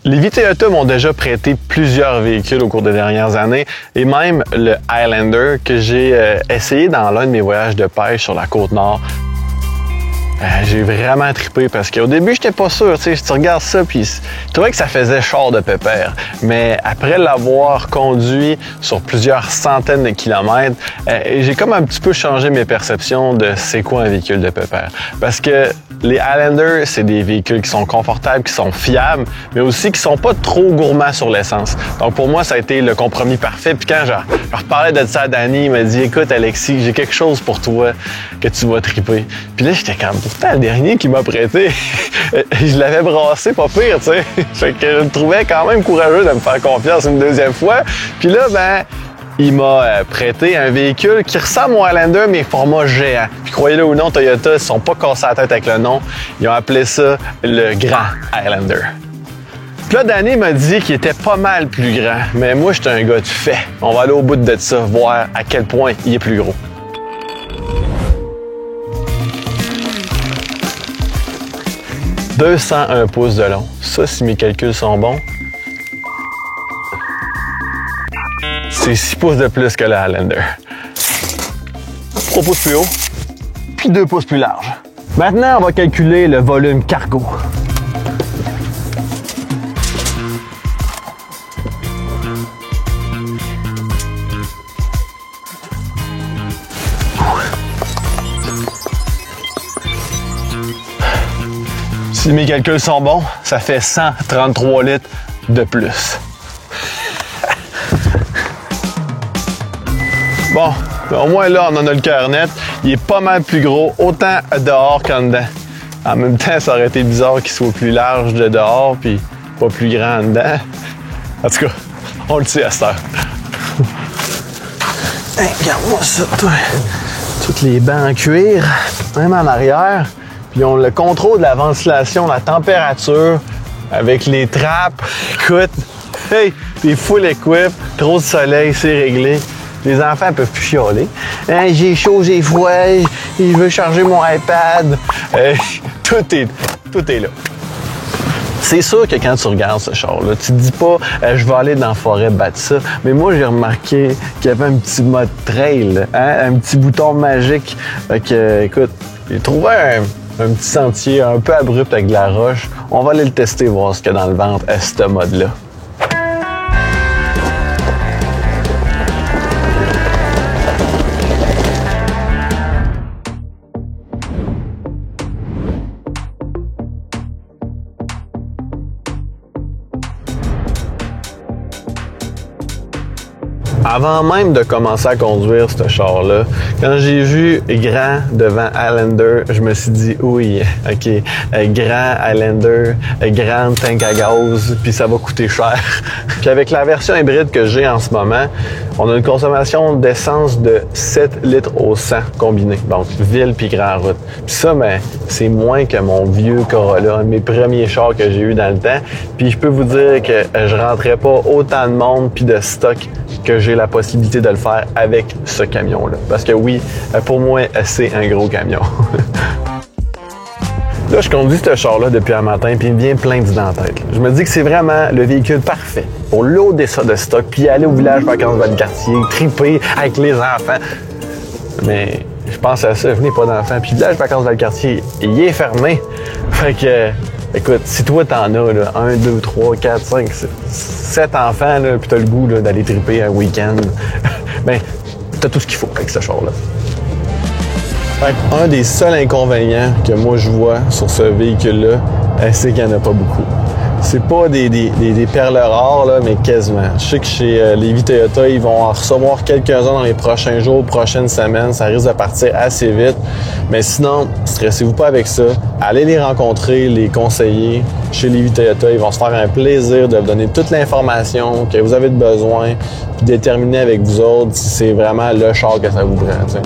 Lévis Toyota m'ont déjà prêté plusieurs véhicules au cours des dernières années et même le Highlander que j'ai essayé dans l'un de mes voyages de pêche sur la Côte-Nord. J'ai vraiment trippé parce qu'au début, j'étais pas sûr. Tu sais, tu regardes ça, puis je trouvais que ça faisait char de pépère. Mais après l'avoir conduit sur plusieurs centaines de kilomètres, j'ai comme un petit peu changé mes perceptions de c'est quoi un véhicule de pépère. Parce que les Highlander, c'est des véhicules qui sont confortables, qui sont fiables, mais aussi qui sont pas trop gourmands sur l'essence. Donc pour moi, ça a été le compromis parfait. Puis quand je reparlais de ça à Danny, il m'a dit « Écoute, Alexis, j'ai quelque chose pour toi que tu vas tripper. » Puis là, j'étais comme pourtant le dernier qui m'a prêté, je l'avais brassé pas pire, tu sais. Fait que je le trouvais quand même courageux de me faire confiance une deuxième fois. Puis là, ben, il m'a prêté un véhicule qui ressemble au Highlander, mais format géant. Puis croyez-le ou non, Toyota, ils sont pas cassés la tête avec le nom. Ils ont appelé ça le Grand Highlander. Puis là, Danny m'a dit qu'il était pas mal plus grand, mais moi, j'étais un gars de fait. On va aller au bout de ça, voir à quel point il est plus gros. « 201 pouces de long. Ça, si mes calculs sont bons, c'est 6 pouces de plus que le Highlander. 3 pouces plus haut, puis 2 pouces plus large. Maintenant, on va calculer le volume cargo. Si mes calculs sont bons, ça fait 133 litres de plus. Bon, au moins là, on en a le cœur net. Il est pas mal plus gros, autant dehors qu'en dedans. En même temps, ça aurait été bizarre qu'il soit plus large de dehors puis pas plus grand en dedans. En tout cas, on le sait à cette heure. Hey, regarde-moi ça, toi. Toutes les bancs en cuir, même en arrière. Puis on le contrôle de la ventilation, la température, avec les trappes. Écoute, hey, puis full equip, trop de soleil, c'est réglé. Les enfants peuvent plus chialer. Hein, j'ai chaud, j'ai froid, je veux charger mon iPad. Tout est là. C'est sûr que quand tu regardes ce char-là, tu te dis pas je vais aller dans la forêt battre ça. Mais moi, j'ai remarqué qu'il y avait un petit mode trail, hein, un petit bouton magique. Fait que, écoute, j'ai trouvé un petit sentier un peu abrupt avec de la roche. On va aller le tester, voir ce qu'il y a dans le ventre à ce mode-là. Avant même de commencer à conduire ce char-là, quand j'ai vu grand devant Highlander, je me suis dit oui, OK, grand Highlander, grande tank à gaz, puis ça va coûter cher. Puis avec la version hybride que j'ai en ce moment, on a une consommation d'essence de 7 litres au 100 combiné, donc ville puis grand route. Puis ça, ben, c'est moins que mon vieux Corolla, un de mes premiers chars que j'ai eu dans le temps. Puis je peux vous dire que je rentrais pas autant de monde puis de stock que j'ai la possibilité de le faire avec ce camion-là. Parce que oui, pour moi, c'est un gros camion. Là, je conduis ce char-là depuis un matin, puis il me vient plein d'idées en tête. Je me dis que c'est vraiment le véhicule parfait pour loader ça de stock, puis aller au village vacances Valcartier, triper avec les enfants. Mais je pense à ça, je n'ai pas d'enfants, puis le village vacances Valcartier, il est fermé. Fait que, écoute, si toi t'en as là, 1, 2, 3, 4, 5, 7 enfants, là, puis t'as le goût là, d'aller triper un week-end, ben, t'as tout ce qu'il faut avec ce char-là. Un des seuls inconvénients que moi je vois sur ce véhicule-là, c'est qu'il n'y en a pas beaucoup. C'est pas des perles rares, là, mais quasiment. Je sais que chez Lévis Toyota, ils vont en recevoir quelques-uns dans les prochains jours, prochaines semaines. Ça risque de partir assez vite. Mais sinon, stressez-vous pas avec ça. Allez les rencontrer, les conseiller chez Lévis Toyota. Ils vont se faire un plaisir de vous donner toute l'information que vous avez de besoin, puis déterminer avec vous autres si c'est vraiment le char que ça vous prend. T'sais.